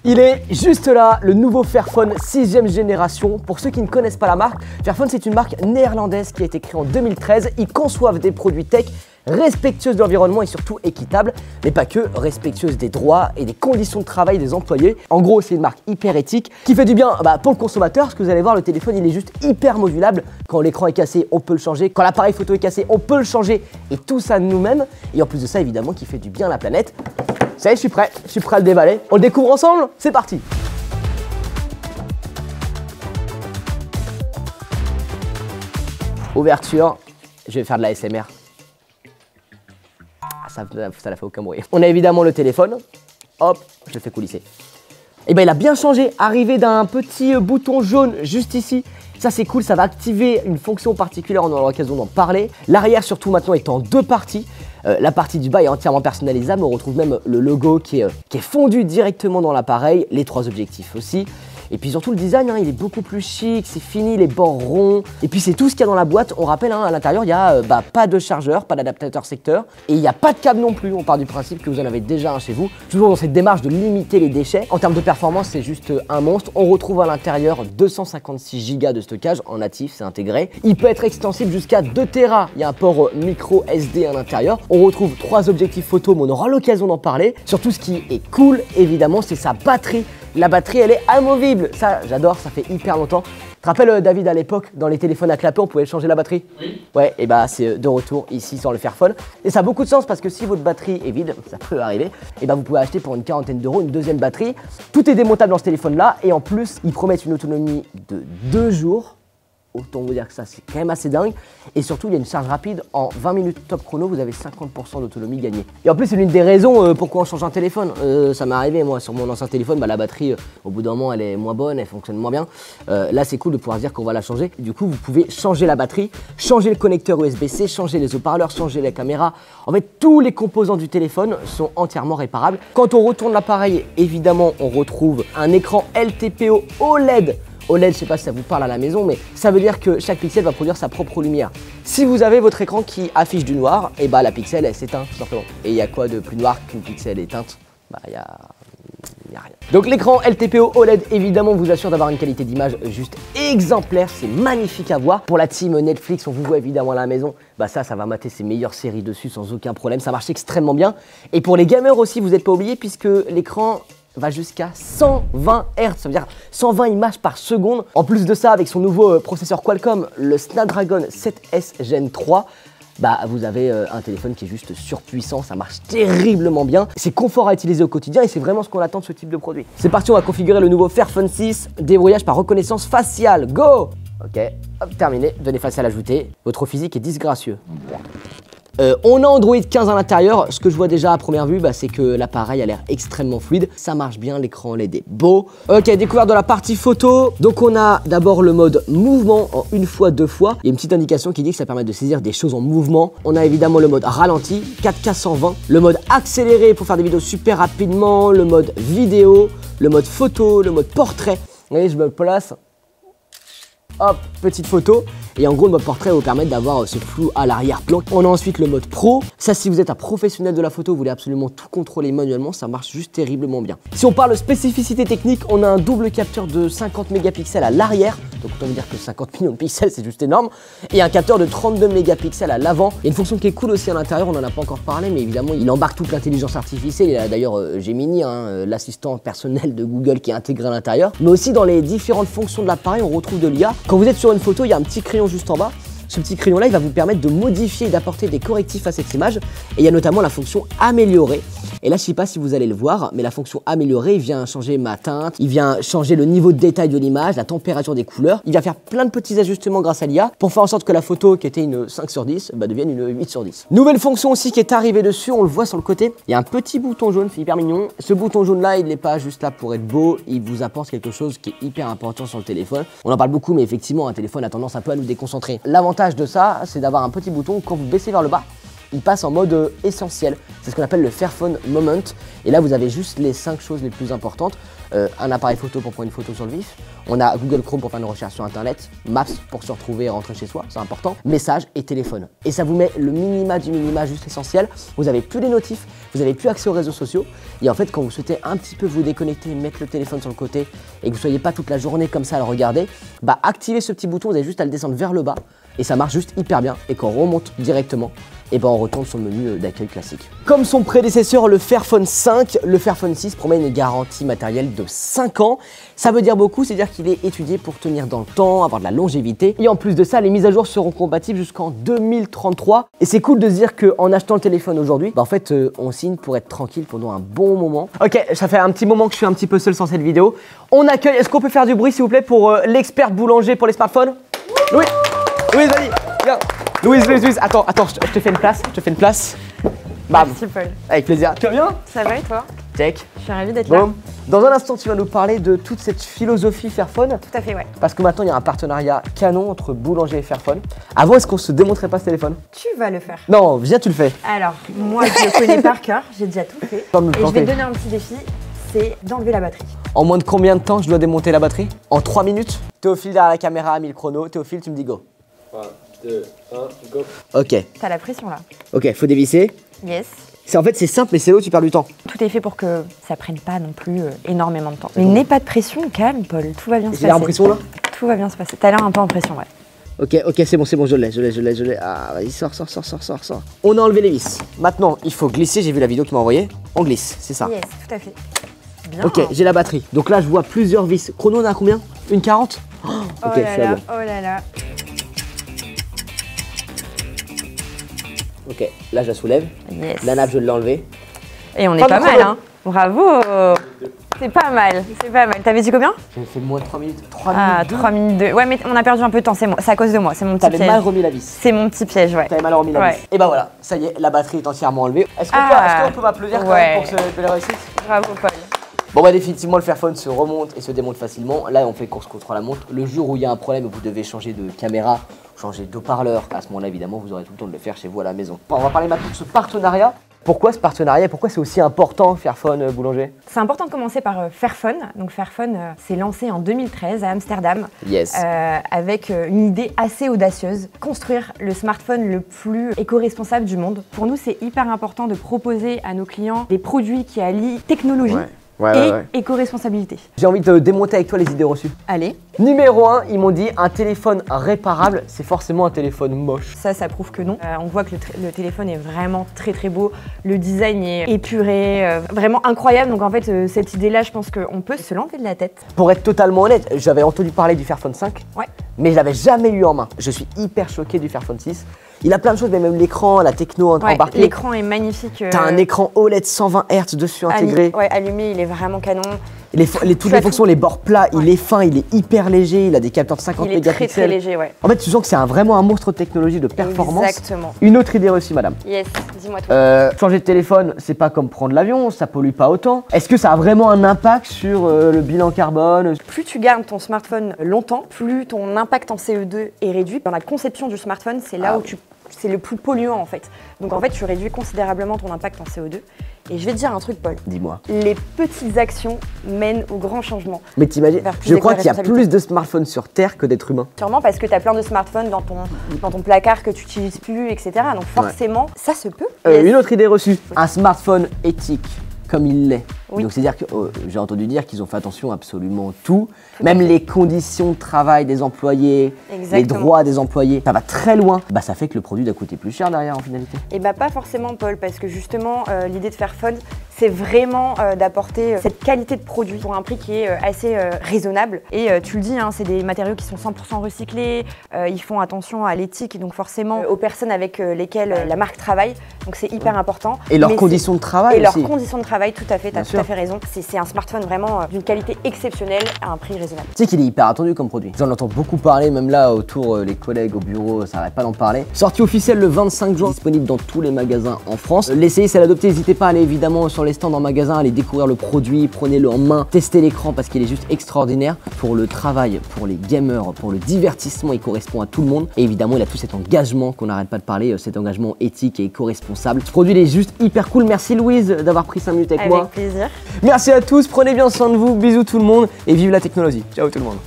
Il est juste là, le nouveau Fairphone 6ème génération. Pour ceux qui ne connaissent pas la marque, Fairphone c'est une marque néerlandaise qui a été créée en 2013. Ils conçoivent des produits tech respectueuses de l'environnement et surtout équitables, mais pas que, respectueuses des droits et des conditions de travail des employés. En gros, c'est une marque hyper éthique qui fait du bien pour le consommateur, parce que vous allez voir, le téléphone il est juste hyper modulable. Quand l'écran est cassé, on peut le changer. Quand l'appareil photo est cassé, on peut le changer, et tout ça de nous-mêmes. Et en plus de ça, évidemment, qui fait du bien à la planète. Ça y est, je suis prêt à le déballer. On le découvre ensemble? C'est parti! Ouverture, je vais faire de la ASMR. Ça la fait aucun bruit. On a évidemment le téléphone. Hop, je le fais coulisser. Et ben il a bien changé. Arrivé d'un petit bouton jaune juste ici. Ça c'est cool, ça va activer une fonction particulière, on aura l'occasion d'en parler. L'arrière surtout maintenant est en deux parties. La partie du bas est entièrement personnalisable. On retrouve même le logo qui est fondu directement dans l'appareil. Les trois objectifs aussi. Et puis surtout le design, il est beaucoup plus chic, c'est fini, les bords ronds. Et puis c'est tout ce qu'il y a dans la boîte. On rappelle, à l'intérieur, il n'y a pas de chargeur, pas d'adaptateur secteur. Et il n'y a pas de câble non plus. On part du principe que vous en avez déjà un chez vous. Toujours dans cette démarche de limiter les déchets. En termes de performance, c'est juste un monstre. On retrouve à l'intérieur 256 Go de stockage en natif, c'est intégré. Il peut être extensible jusqu'à 2 Tera. Il y a un port micro SD à l'intérieur. On retrouve 3 objectifs photo, mais on aura l'occasion d'en parler. Surtout ce qui est cool, évidemment, c'est sa batterie. La batterie, elle est amovible. Ça, j'adore, ça fait hyper longtemps. Tu te rappelles, David, à l'époque, dans les téléphones à clapet, on pouvait changer la batterie? Oui. Ouais, et c'est de retour ici sur le Fairphone. Et ça a beaucoup de sens parce que si votre batterie est vide, ça peut arriver, et vous pouvez acheter pour une quarantaine d'euros une deuxième batterie. Tout est démontable dans ce téléphone-là. Et en plus, ils promettent une autonomie de 2 jours. Autant vous dire que ça, c'est quand même assez dingue. Et surtout, il y a une charge rapide. En 20 minutes top chrono, vous avez 50% d'autonomie gagnée. Et en plus, c'est l'une des raisons pourquoi on change un téléphone. Ça m'est arrivé, moi, sur mon ancien téléphone, la batterie, au bout d'un moment, elle est moins bonne, elle fonctionne moins bien. Là, c'est cool de pouvoir se dire qu'on va la changer. Et du coup, vous pouvez changer la batterie, changer le connecteur USB-C, changer les haut-parleurs, changer la caméra. En fait, tous les composants du téléphone sont entièrement réparables. Quand on retourne l'appareil, évidemment, on retrouve un écran LTPO OLED. OLED, je sais pas si ça vous parle à la maison, mais ça veut dire que chaque pixel va produire sa propre lumière. Si vous avez votre écran qui affiche du noir, et la pixel elle s'éteint tout simplement. Et il y a quoi de plus noir qu'une pixel éteinte? Il y a rien. Donc l'écran LTPO OLED évidemment vous assure d'avoir une qualité d'image juste exemplaire, c'est magnifique à voir. Pour la team Netflix, on vous voit évidemment à la maison, ça va mater ses meilleures séries dessus sans aucun problème, ça marche extrêmement bien. Et pour les gamers aussi, vous n'êtes pas oubliés puisque l'écran va jusqu'à 120 Hz, ça veut dire 120 images par seconde. En plus de ça, avec son nouveau processeur Qualcomm, le Snapdragon 7S Gen 3, vous avez un téléphone qui est juste surpuissant, ça marche terriblement bien. C'est confort à utiliser au quotidien et c'est vraiment ce qu'on attend de ce type de produit. C'est parti, on va configurer le nouveau Fairphone 6, déverrouillage par reconnaissance faciale, go! Ok, hop, terminé, données faciales ajoutées. Votre physique est disgracieux. On a Android 15 à l'intérieur. Ce que je vois déjà à première vue, c'est que l'appareil a l'air extrêmement fluide. Ça marche bien, l'écran LED est beau. Ok, découverte de la partie photo. Donc on a d'abord le mode mouvement en 1x, 2x. Il y a une petite indication qui dit que ça permet de saisir des choses en mouvement. On a évidemment le mode ralenti, 4K 120. Le mode accéléré pour faire des vidéos super rapidement. Le mode vidéo, le mode photo, le mode portrait. Vous voyez, je me place. Hop, petite photo. Et en gros, le mode portrait va vous permettre d'avoir ce flou à l'arrière-plan. On a ensuite le mode pro. Ça, si vous êtes un professionnel de la photo, vous voulez absolument tout contrôler manuellement, ça marche juste terriblement bien. Si on parle spécificité technique, on a un double capteur de 50 mégapixels à l'arrière. Donc autant vous dire que 50 millions de pixels, c'est juste énorme. Et un capteur de 32 mégapixels à l'avant. Il y a une fonction qui est cool aussi à l'intérieur, on n'en a pas encore parlé, mais évidemment, il embarque toute l'intelligence artificielle. Il y a d'ailleurs Gemini, l'assistant personnel de Google qui est intégré à l'intérieur. Mais aussi dans les différentes fonctions de l'appareil, on retrouve de l'IA. Quand vous êtes sur une photo, il y a un petit crayon juste en bas. Ce petit crayon là, il va vous permettre de modifier et d'apporter des correctifs à cette image. Et il y a notamment la fonction améliorer. Et là, je sais pas si vous allez le voir, mais la fonction améliorer, il vient changer ma teinte, il vient changer le niveau de détail de l'image, la température des couleurs. Il va faire plein de petits ajustements grâce à l'IA pour faire en sorte que la photo qui était une 5 sur 10 devienne une 8 sur 10. Nouvelle fonction aussi qui est arrivée dessus, on le voit sur le côté. Il y a un petit bouton jaune, c'est hyper mignon. Ce bouton jaune là, il n'est pas juste là pour être beau, il vous apporte quelque chose qui est hyper important sur le téléphone. On en parle beaucoup, mais effectivement, un téléphone a tendance un peu à nous déconcentrer. L'avantage de ça, c'est d'avoir un petit bouton quand vous baissez vers le bas. il passe en mode essentiel. C'est ce qu'on appelle le Fairphone Moment. Et là, vous avez juste les 5 choses les plus importantes. Un appareil photo pour prendre une photo sur le vif. On a Google Chrome pour faire une recherche sur internet. Maps pour se retrouver et rentrer chez soi, c'est important. Messages et téléphone. Et ça vous met le minima du minima, juste l'essentiel. Vous avez plus les notifs, vous avez plus accès aux réseaux sociaux. Et en fait, quand vous souhaitez un petit peu vous déconnecter, mettre le téléphone sur le côté et que vous soyez pas toute la journée comme ça à le regarder, bah activez ce petit bouton, vous avez juste à le descendre vers le bas et ça marche juste hyper bien. Et quand on remonte directement, et ben on retourne sur le menu d'accueil classique. Comme son prédécesseur, le Fairphone 5, le Fairphone 6 promet une garantie matérielle de 5 ans. Ça veut dire beaucoup, c'est-à-dire qu'il est étudié pour tenir dans le temps, avoir de la longévité. Et en plus de ça, les mises à jour seront compatibles jusqu'en 2033. Et c'est cool de se dire qu'en achetant le téléphone aujourd'hui, bah en fait, on signe pour être tranquille pendant un bon moment. Ok, ça fait un petit moment que je suis un petit peu seul sans cette vidéo. On accueille, est-ce qu'on peut faire du bruit s'il vous plaît pour l'expert boulanger pour les smartphones? Louis, Louise, vas-y, viens. Louise, attends, je te fais une place, Bam. Merci Paul. Avec plaisir. Tu vas bien? Ça va et toi? Check. Je suis ravie d'être là. Dans un instant, tu vas nous parler de toute cette philosophie Fairphone. Tout à fait, ouais. Parce que maintenant, il y a un partenariat canon entre Boulanger et Fairphone. Avant, est-ce qu'on se démontrait pas ce téléphone? Tu vas le faire. Non, viens, tu le fais. Alors, moi, je le connais par cœur, j'ai déjà tout fait. Et je vais te donner un petit défi, c'est d'enlever la batterie. En moins de combien de temps je dois démonter la batterie? En 3 minutes? Théophile derrière la caméra a mis le chrono. Théophile, tu me dis go. 3, 2, 1, go. Ok. T'as la pression là. Ok, faut dévisser. Yes. En fait, c'est simple, mais c'est là où tu perds du temps. Tout est fait pour que ça prenne pas non plus énormément de temps. Mais n'aie pas de pression, calme Paul, tout va bien se passer. J'ai l'air en pression là? Tout va bien se passer. T'as l'air un peu en pression, ouais. Ok, c'est bon, je l'ai. Ah, vas-y, sors. On a enlevé les vis. Maintenant, il faut glisser, j'ai vu la vidéo que tu m'as envoyée. On glisse, c'est ça. Yes, tout à fait. Bien. Ok, j'ai la batterie. Donc là, je vois plusieurs vis. Chrono, on a combien? Une 40? Oh ok, là là, bon. oh là là. Ok, là, je la soulève. Yes. La nappe, je l'ai enlevée. Et on est pas mal, hein. Bravo. C'est pas mal, c'est pas mal. T'avais dit combien? J'ai fait moins de 3 minutes. 3 Ah, minutes 3 minutes 2. Ouais, mais on a perdu un peu de temps, c'est à cause de moi, c'est mon petit piège. T'avais mal remis la vis. C'est mon petit piège, ouais. T'avais mal remis la vis. Et bah voilà, ça y est, la batterie est entièrement enlevée. Est-ce qu'on peut m'applaudir quand même pour cette belle réussite? Bravo, Paul. Bon bah définitivement le Fairphone se remonte et se démonte facilement. Là on fait course contre la montre. Le jour où il y a un problème et vous devez changer de caméra, changer d'haut-parleur, à ce moment-là évidemment vous aurez tout le temps de le faire chez vous à la maison. Bon, on va parler maintenant de ce partenariat. Pourquoi ce partenariat? Pourquoi c'est aussi important Fairphone Boulanger? C'est important de commencer par Fairphone. Donc Fairphone s'est lancé en 2013 à Amsterdam. Yes. Avec une idée assez audacieuse, construire le smartphone le plus éco-responsable du monde. Pour nous c'est hyper important de proposer à nos clients des produits qui allient technologie et éco-responsabilité. J'ai envie de démonter avec toi les idées reçues. Allez. Numéro 1, ils m'ont dit un téléphone réparable, c'est forcément un téléphone moche. Ça prouve que non. On voit que le téléphone est vraiment très beau. Le design est épuré, vraiment incroyable. Donc en fait, cette idée-là, je pense qu'on peut se l'enlever de la tête. Pour être totalement honnête, j'avais entendu parler du Fairphone 5, mais je l'avais jamais eu en main. Je suis hyper choqué du Fairphone 6. Il a plein de choses, mais même l'écran, la techno embarquée. L'écran est magnifique. T'as un écran OLED 120 Hz dessus intégré. Allumé, il est vraiment canon. Toutes les fonctions, les bords plats, il est fin, il est hyper léger, il a des capteurs de 50 mégapixels. Il est très léger, ouais. En fait, tu sens que c'est vraiment un monstre de technologie, de performance. Exactement. Une autre idée reçue, madame. Yes, dis-moi tout. Changer de téléphone, c'est pas comme prendre l'avion, ça pollue pas autant. Est-ce que ça a vraiment un impact sur le bilan carbone? Plus tu gardes ton smartphone longtemps, plus ton impact en CO2 est réduit. Dans la conception du smartphone, c'est là où c'est le plus polluant en fait. Donc en fait, tu réduis considérablement ton impact en CO2. Et je vais te dire un truc, Paul. Dis-moi. Les petites actions mènent au grand changement. Mais t'imagines, je crois qu'il y a plus de smartphones sur Terre que d'êtres humains. Sûrement parce que tu as plein de smartphones dans ton placard que tu n'utilises plus, etc. Donc forcément, ça se peut. Une autre idée reçue, un smartphone éthique, comme il l'est. Donc c'est-à-dire que j'ai entendu dire qu'ils ont fait attention à absolument tout, même les conditions de travail des employés, les droits des employés, ça va très loin. Bah ça fait que le produit doit coûter plus cher derrière en finalité. Et bah pas forcément Paul, parce que justement l'idée de Fairphone, c'est vraiment d'apporter cette qualité de produit pour un prix qui est assez raisonnable. Et tu le dis, hein, c'est des matériaux qui sont 100% recyclés, ils font attention à l'éthique, donc forcément aux personnes avec lesquelles la marque travaille, donc c'est hyper important. Et leurs conditions de travail aussi. Et leurs conditions de travail, tout à fait, t'as tout à fait raison. C'est un smartphone vraiment d'une qualité exceptionnelle à un prix raisonnable. Tu sais qu'il est hyper attendu comme produit. J'en entends beaucoup parler, même là autour, les collègues au bureau, ça n'arrête pas d'en parler. Sortie officielle le 25 juin, disponible dans tous les magasins en France. L'essayer, c'est l'adopter, n'hésitez pas à aller évidemment sur sur les stands en magasin, allez découvrir le produit, prenez-le en main, testez l'écran parce qu'il est juste extraordinaire. Pour le travail, pour les gamers, pour le divertissement, il correspond à tout le monde. Et évidemment, il a tout cet engagement qu'on n'arrête pas de parler, cet engagement éthique et éco-responsable. Ce produit, il est juste hyper cool. Merci Louise d'avoir pris 5 minutes avec moi. Avec plaisir. Merci à tous, prenez bien soin de vous, bisous tout le monde et vive la technologie. Ciao tout le monde.